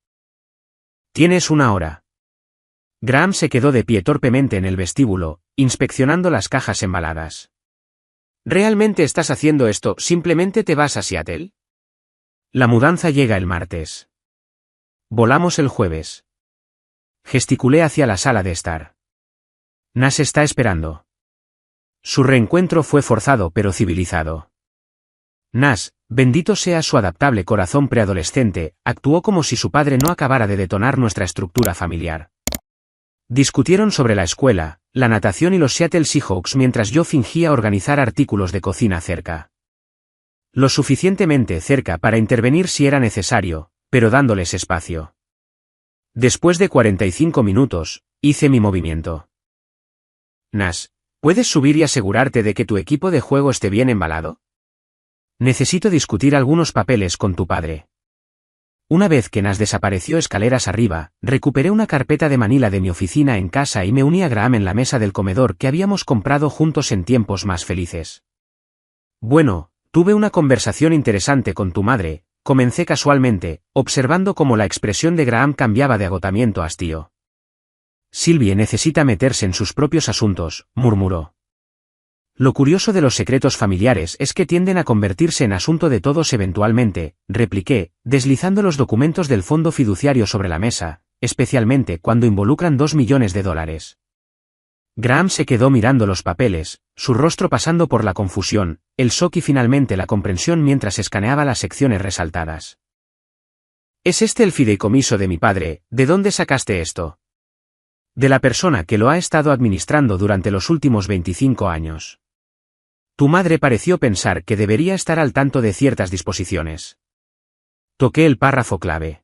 Tienes 1 hora. Graham se quedó de pie torpemente en el vestíbulo, inspeccionando las cajas embaladas. ¿Realmente estás haciendo esto? ¿Simplemente te vas a Seattle? La mudanza llega el martes. Volamos el jueves. Gesticulé hacia la sala de estar. Nas está esperando. Su reencuentro fue forzado pero civilizado. Nas, bendito sea su adaptable corazón preadolescente, actuó como si su padre no acabara de detonar nuestra estructura familiar. Discutieron sobre la escuela, la natación y los Seattle Seahawks mientras yo fingía organizar artículos de cocina cerca. Lo suficientemente cerca para intervenir si era necesario, pero dándoles espacio. Después de 45 minutos, hice mi movimiento. Nas, ¿puedes subir y asegurarte de que tu equipo de juego esté bien embalado? Necesito discutir algunos papeles con tu padre. Una vez que Nas desapareció escaleras arriba, recuperé una carpeta de Manila de mi oficina en casa y me uní a Graham en la mesa del comedor que habíamos comprado juntos en tiempos más felices. Bueno, tuve una conversación interesante con tu madre, comencé casualmente, observando cómo la expresión de Graham cambiaba de agotamiento a hastío. Sylvie necesita meterse en sus propios asuntos, murmuró. Lo curioso de los secretos familiares es que tienden a convertirse en asunto de todos eventualmente, repliqué, deslizando los documentos del fondo fiduciario sobre la mesa, especialmente cuando involucran $2 millones. Graham se quedó mirando los papeles, su rostro pasando por la confusión, el shock y finalmente la comprensión mientras escaneaba las secciones resaltadas. ¿Es este el fideicomiso de mi padre? ¿De dónde sacaste esto? De la persona que lo ha estado administrando durante los últimos 25 años. Tu madre pareció pensar que debería estar al tanto de ciertas disposiciones. Toqué el párrafo clave.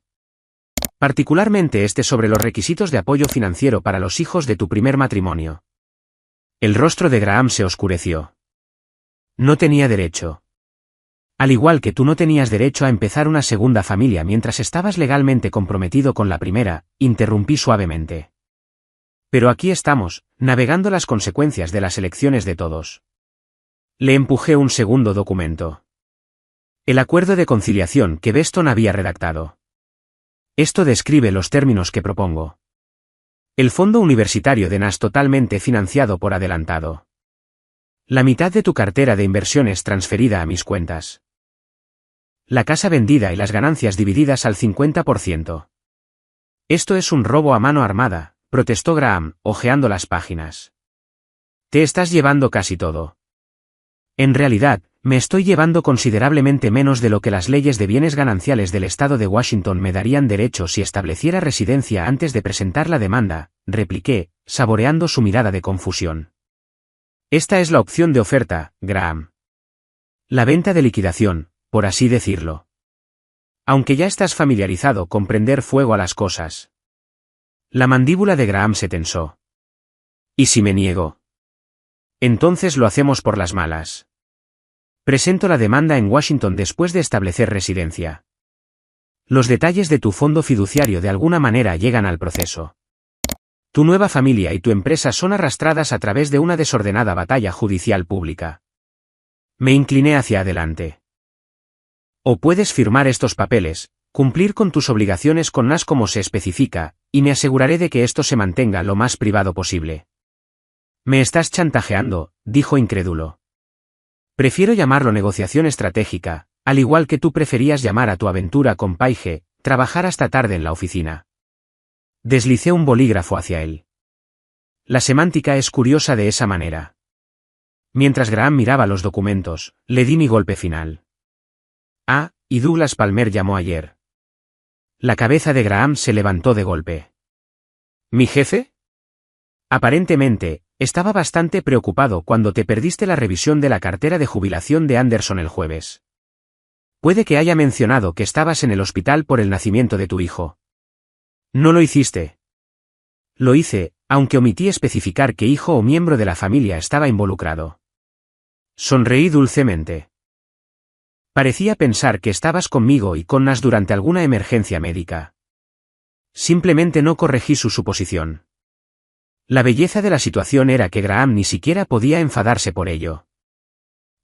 Particularmente este sobre los requisitos de apoyo financiero para los hijos de tu primer matrimonio. El rostro de Graham se oscureció. No tenía derecho. Al igual que tú no tenías derecho a empezar una segunda familia mientras estabas legalmente comprometido con la primera, interrumpí suavemente. Pero aquí estamos, navegando las consecuencias de las elecciones de todos. Le empujé un segundo documento. El acuerdo de conciliación que Beston había redactado. Esto describe los términos que propongo. El fondo universitario de Nas totalmente financiado por adelantado. La mitad de tu cartera de inversiones transferida a mis cuentas. La casa vendida y las ganancias divididas al 50%. Esto es un robo a mano armada, protestó Graham, hojeando las páginas. Te estás llevando casi todo. En realidad, me estoy llevando considerablemente menos de lo que las leyes de bienes gananciales del estado de Washington me darían derecho si estableciera residencia antes de presentar la demanda, repliqué, saboreando su mirada de confusión. Esta es la opción de oferta, Graham. La venta de liquidación, por así decirlo. Aunque ya estás familiarizado con prender fuego a las cosas. La mandíbula de Graham se tensó. ¿Y si me niego? Entonces lo hacemos por las malas. Presento la demanda en Washington después de establecer residencia. Los detalles de tu fondo fiduciario de alguna manera llegan al proceso. Tu nueva familia y tu empresa son arrastradas a través de una desordenada batalla judicial pública. Me incliné hacia adelante. O puedes firmar estos papeles, cumplir con tus obligaciones con Nas como se especifica, y me aseguraré de que esto se mantenga lo más privado posible. Me estás chantajeando, dijo incrédulo. Prefiero llamarlo negociación estratégica, al igual que tú preferías llamar a tu aventura con Paige, trabajar hasta tarde en la oficina. Deslicé un bolígrafo hacia él. La semántica es curiosa de esa manera. Mientras Graham miraba los documentos, le di mi golpe final. Ah, y Douglas Palmer llamó ayer. La cabeza de Graham se levantó de golpe. ¿Mi jefe? Aparentemente, estaba bastante preocupado cuando te perdiste la revisión de la cartera de jubilación de Anderson el jueves. Puede que haya mencionado que estabas en el hospital por el nacimiento de tu hijo. No lo hiciste. Lo hice, aunque omití especificar qué hijo o miembro de la familia estaba involucrado. Sonreí dulcemente. Parecía pensar que estabas conmigo y con Nas durante alguna emergencia médica. Simplemente no corregí su suposición. La belleza de la situación era que Graham ni siquiera podía enfadarse por ello.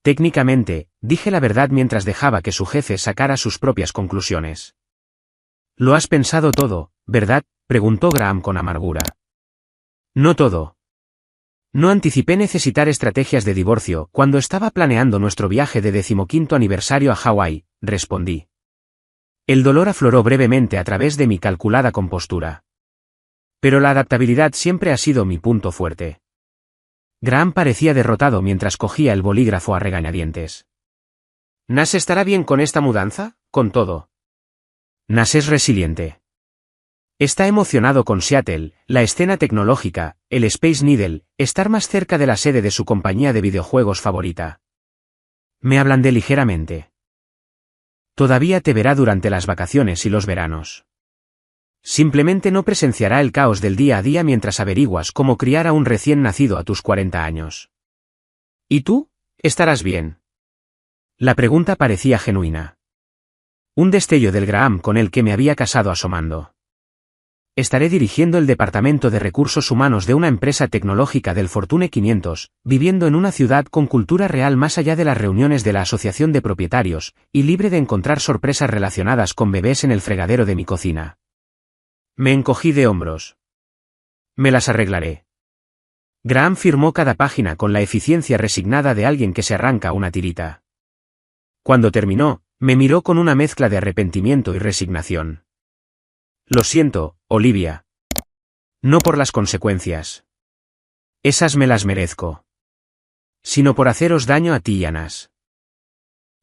Técnicamente, dije la verdad mientras dejaba que su jefe sacara sus propias conclusiones. ¿Lo has pensado todo, verdad?, preguntó Graham con amargura. No todo. No anticipé necesitar estrategias de divorcio cuando estaba planeando nuestro viaje de 15º aniversario a Hawái, respondí. El dolor afloró brevemente a través de mi calculada compostura. Pero la adaptabilidad siempre ha sido mi punto fuerte. Graham parecía derrotado mientras cogía el bolígrafo a regañadientes. ¿Nas estará bien con esta mudanza? Con todo. Nas es resiliente. Está emocionado con Seattle, la escena tecnológica, el Space Needle, estar más cerca de la sede de su compañía de videojuegos favorita. Me ablandé ligeramente. Todavía te verá durante las vacaciones y los veranos. Simplemente no presenciará el caos del día a día mientras averiguas cómo criar a un recién nacido a tus 40 años. ¿Y tú? ¿Estarás bien? La pregunta parecía genuina. Un destello del Graham con el que me había casado asomando. Estaré dirigiendo el departamento de recursos humanos de una empresa tecnológica del Fortune 500, viviendo en una ciudad con cultura real más allá de las reuniones de la asociación de propietarios, y libre de encontrar sorpresas relacionadas con bebés en el fregadero de mi cocina. Me encogí de hombros. Me las arreglaré. Graham firmó cada página con la eficiencia resignada de alguien que se arranca una tirita. Cuando terminó, me miró con una mezcla de arrepentimiento y resignación. Lo siento, Olivia. No por las consecuencias. Esas me las merezco. Sino por haceros daño a ti y a Nas.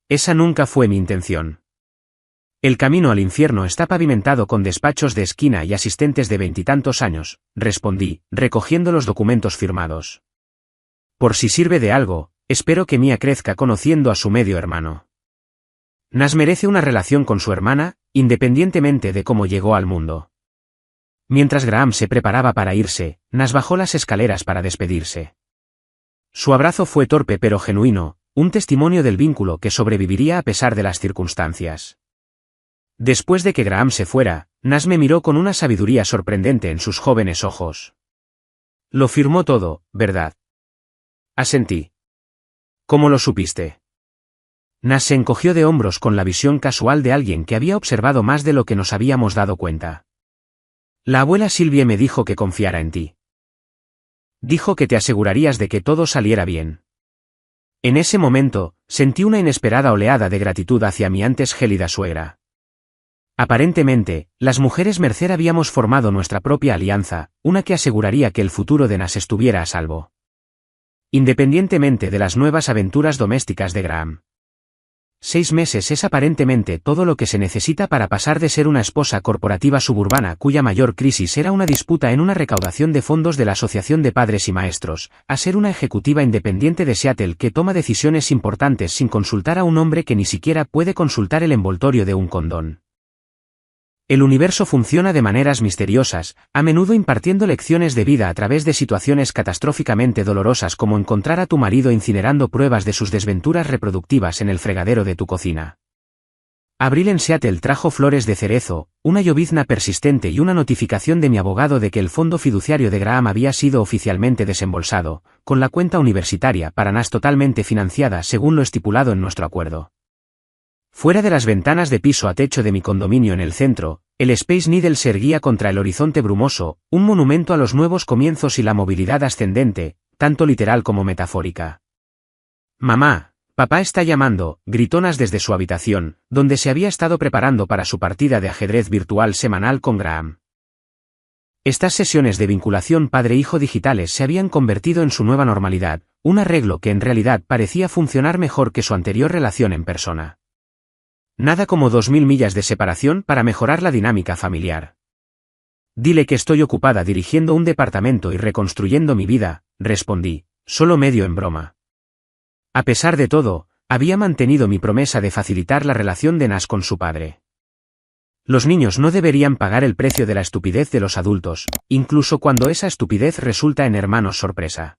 Esa nunca fue mi intención. El camino al infierno está pavimentado con despachos de esquina y asistentes de 20 y tantos años, respondí, recogiendo los documentos firmados. Por si sirve de algo, espero que Mia crezca conociendo a su medio hermano. Nas merece una relación con su hermana, independientemente de cómo llegó al mundo. Mientras Graham se preparaba para irse, Nas bajó las escaleras para despedirse. Su abrazo fue torpe pero genuino, un testimonio del vínculo que sobreviviría a pesar de las circunstancias. Después de que Graham se fuera, Nas me miró con una sabiduría sorprendente en sus jóvenes ojos. Lo firmó todo, ¿verdad? Asentí. ¿Cómo lo supiste? Nas se encogió de hombros con la visión casual de alguien que había observado más de lo que nos habíamos dado cuenta. La abuela Sylvie me dijo que confiara en ti. Dijo que te asegurarías de que todo saliera bien. En ese momento, sentí una inesperada oleada de gratitud hacia mi antes gélida suegra. Aparentemente, las mujeres Mercer habíamos formado nuestra propia alianza, una que aseguraría que el futuro de Nas estuviera a salvo. Independientemente de las nuevas aventuras domésticas de Graham. 6 meses es aparentemente todo lo que se necesita para pasar de ser una esposa corporativa suburbana cuya mayor crisis era una disputa en una recaudación de fondos de la Asociación de Padres y Maestros, a ser una ejecutiva independiente de Seattle que toma decisiones importantes sin consultar a un hombre que ni siquiera puede consultar el envoltorio de un condón. El universo funciona de maneras misteriosas, a menudo impartiendo lecciones de vida a través de situaciones catastróficamente dolorosas como encontrar a tu marido incinerando pruebas de sus desventuras reproductivas en el fregadero de tu cocina. Abril en Seattle trajo flores de cerezo, una llovizna persistente y una notificación de mi abogado de que el fondo fiduciario de Graham había sido oficialmente desembolsado, con la cuenta universitaria para Nas totalmente financiada según lo estipulado en nuestro acuerdo. Fuera de las ventanas de piso a techo de mi condominio en el centro, el Space Needle se erguía contra el horizonte brumoso, un monumento a los nuevos comienzos y la movilidad ascendente, tanto literal como metafórica. Mamá, papá está llamando, gritó Nas desde su habitación, donde se había estado preparando para su partida de ajedrez virtual semanal con Graham. Estas sesiones de vinculación padre-hijo digitales se habían convertido en su nueva normalidad, un arreglo que en realidad parecía funcionar mejor que su anterior relación en persona. Nada como 2000 millas de separación para mejorar la dinámica familiar. Dile que estoy ocupada dirigiendo un departamento y reconstruyendo mi vida, respondí, solo medio en broma. A pesar de todo, había mantenido mi promesa de facilitar la relación de Nas con su padre. Los niños no deberían pagar el precio de la estupidez de los adultos, incluso cuando esa estupidez resulta en hermanos sorpresa.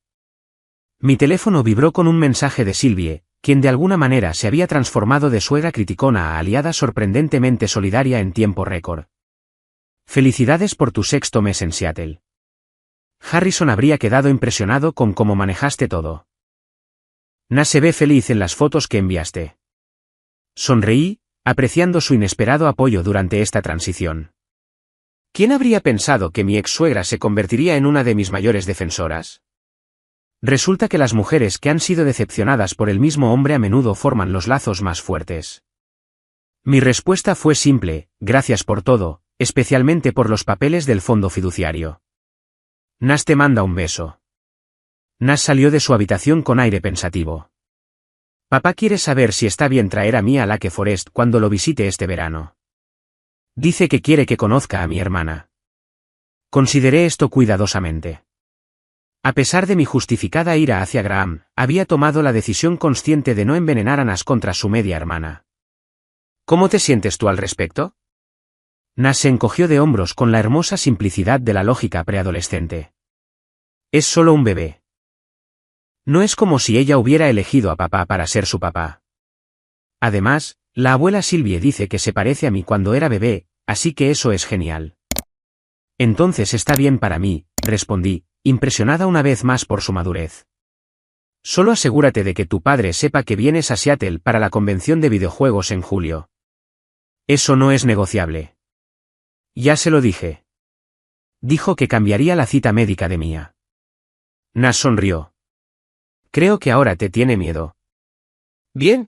Mi teléfono vibró con un mensaje de Sylvie, quien de alguna manera se había transformado de suegra criticona a aliada sorprendentemente solidaria en tiempo récord. Felicidades por tu 6º mes en Seattle. Harrison habría quedado impresionado con cómo manejaste todo. Nas se ve feliz en las fotos que enviaste. Sonreí, apreciando su inesperado apoyo durante esta transición. ¿Quién habría pensado que mi ex-suegra se convertiría en una de mis mayores defensoras? Resulta que las mujeres que han sido decepcionadas por el mismo hombre a menudo forman los lazos más fuertes. Mi respuesta fue simple, gracias por todo, especialmente por los papeles del fondo fiduciario. Nas te manda un beso. Nas salió de su habitación con aire pensativo. Papá quiere saber si está bien traer a Mia a Lake Forest cuando lo visite este verano. Dice que quiere que conozca a mi hermana. Consideré esto cuidadosamente. A pesar de mi justificada ira hacia Graham, había tomado la decisión consciente de no envenenar a Nas contra su media hermana. ¿Cómo te sientes tú al respecto? Nas se encogió de hombros con la hermosa simplicidad de la lógica preadolescente. Es solo un bebé. No es como si ella hubiera elegido a papá para ser su papá. Además, la abuela Sylvie dice que se parece a mí cuando era bebé, así que eso es genial. Entonces está bien para mí, respondí, impresionada una vez más por su madurez. Solo asegúrate de que tu padre sepa que vienes a Seattle para la convención de videojuegos en julio. Eso no es negociable. Ya se lo dije. Dijo que cambiaría la cita médica de Mia. Nas sonrió. Creo que ahora te tiene miedo. Bien.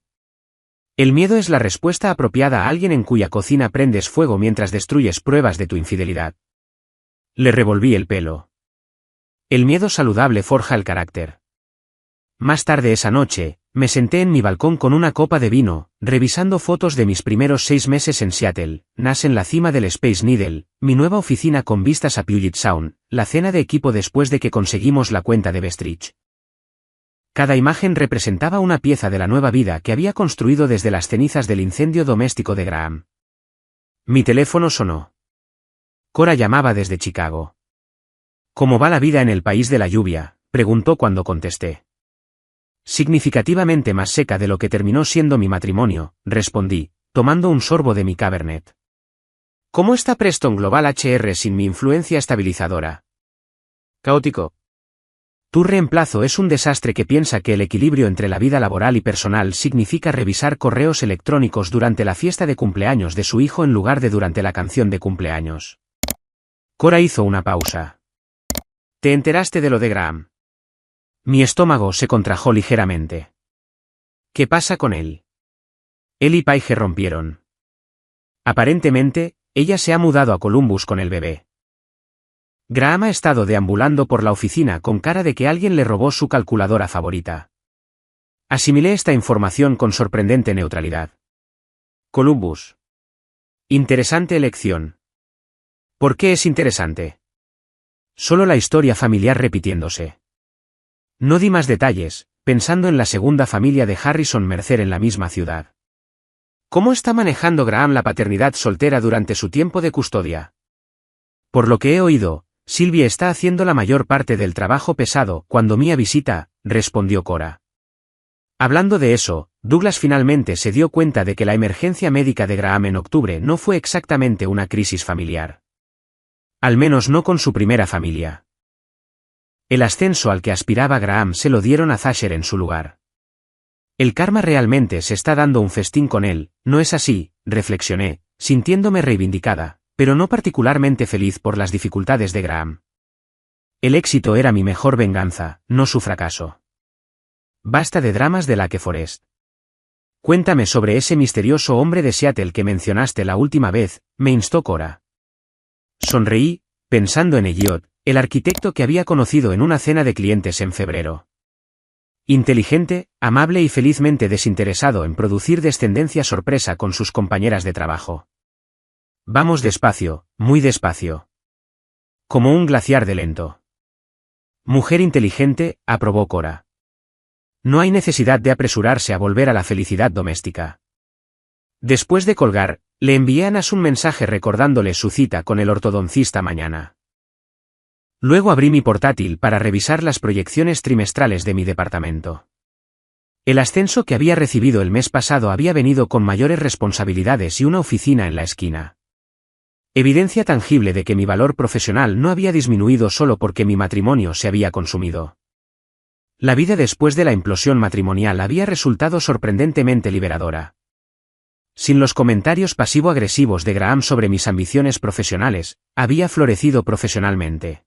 El miedo es la respuesta apropiada a alguien en cuya cocina prendes fuego mientras destruyes pruebas de tu infidelidad. Le revolví el pelo. El miedo saludable forja el carácter. Más tarde esa noche, me senté en mi balcón con una copa de vino, revisando fotos de mis primeros 6 meses en Seattle, Nas en la cima del Space Needle, mi nueva oficina con vistas a Puget Sound, la cena de equipo después de que conseguimos la cuenta de Bestridge. Cada imagen representaba una pieza de la nueva vida que había construido desde las cenizas del incendio doméstico de Graham. Mi teléfono sonó. Cora llamaba desde Chicago. ¿Cómo va la vida en el país de la lluvia?, preguntó cuando contesté. Significativamente más seca de lo que terminó siendo mi matrimonio, respondí, tomando un sorbo de mi Cabernet. ¿Cómo está Preston Global HR sin mi influencia estabilizadora? Caótico. Tu reemplazo es un desastre que piensa que el equilibrio entre la vida laboral y personal significa revisar correos electrónicos durante la fiesta de cumpleaños de su hijo en lugar de durante la canción de cumpleaños. Cora hizo una pausa. ¿Te enteraste de lo de Graham? Mi estómago se contrajo ligeramente. ¿Qué pasa con él? Él y Paige rompieron. Aparentemente, ella se ha mudado a Columbus con el bebé. Graham ha estado deambulando por la oficina con cara de que alguien le robó su calculadora favorita. Asimilé esta información con sorprendente neutralidad. Columbus. Interesante elección. ¿Por qué es interesante? Solo la historia familiar repitiéndose. No di más detalles, pensando en la segunda familia de Harrison Mercer en la misma ciudad. ¿Cómo está manejando Graham la paternidad soltera durante su tiempo de custodia? Por lo que he oído, Sylvie está haciendo la mayor parte del trabajo pesado cuando Mia visita, respondió Cora. Hablando de eso, Douglas finalmente se dio cuenta de que la emergencia médica de Graham en octubre no fue exactamente una crisis familiar. Al menos no con su primera familia. El ascenso al que aspiraba Graham se lo dieron a Thatcher en su lugar. El karma realmente se está dando un festín con él, ¿no es así?, reflexioné, sintiéndome reivindicada, pero no particularmente feliz por las dificultades de Graham. El éxito era mi mejor venganza, no su fracaso. Basta de dramas de Lake Forest. Cuéntame sobre ese misterioso hombre de Seattle que mencionaste la última vez, me instó Cora. Sonreí, pensando en Elliot, el arquitecto que había conocido en una cena de clientes en febrero. Inteligente, amable y felizmente desinteresado en producir descendencia sorpresa con sus compañeras de trabajo. Vamos despacio, muy despacio. Como un glaciar de lento. Mujer inteligente, aprobó Cora. No hay necesidad de apresurarse a volver a la felicidad doméstica. Después de colgar, le envié a Nas un mensaje recordándole su cita con el ortodoncista mañana. Luego abrí mi portátil para revisar las proyecciones trimestrales de mi departamento. El ascenso que había recibido el mes pasado había venido con mayores responsabilidades y una oficina en la esquina. Evidencia tangible de que mi valor profesional no había disminuido solo porque mi matrimonio se había consumido. La vida después de la implosión matrimonial había resultado sorprendentemente liberadora. Sin los comentarios pasivo-agresivos de Graham sobre mis ambiciones profesionales, había florecido profesionalmente.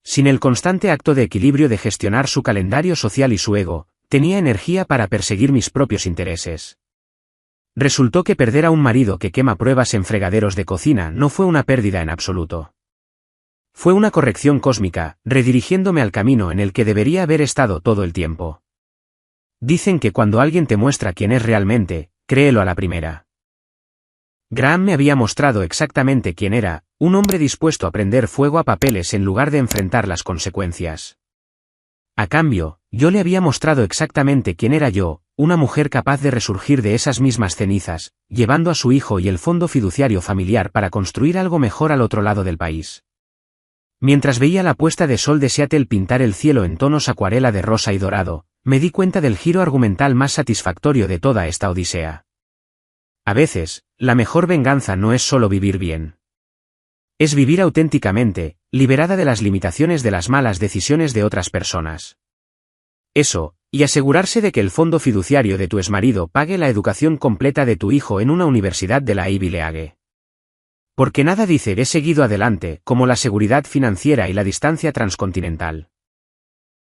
Sin el constante acto de equilibrio de gestionar su calendario social y su ego, tenía energía para perseguir mis propios intereses. Resultó que perder a un marido que quema pruebas en fregaderos de cocina no fue una pérdida en absoluto. Fue una corrección cósmica, redirigiéndome al camino en el que debería haber estado todo el tiempo. Dicen que cuando alguien te muestra quién es realmente, créelo a la primera. Graham me había mostrado exactamente quién era, un hombre dispuesto a prender fuego a papeles en lugar de enfrentar las consecuencias. A cambio, yo le había mostrado exactamente quién era yo, una mujer capaz de resurgir de esas mismas cenizas, llevando a su hijo y el fondo fiduciario familiar para construir algo mejor al otro lado del país. Mientras veía la puesta de sol de Seattle pintar el cielo en tonos acuarela de rosa y dorado, me di cuenta del giro argumental más satisfactorio de toda esta odisea. A veces, la mejor venganza no es solo vivir bien. Es vivir auténticamente, liberada de las limitaciones de las malas decisiones de otras personas. Eso, y asegurarse de que el fondo fiduciario de tu exmarido pague la educación completa de tu hijo en una universidad de la Ivy League. Porque nada dice he seguido adelante como la seguridad financiera y la distancia transcontinental.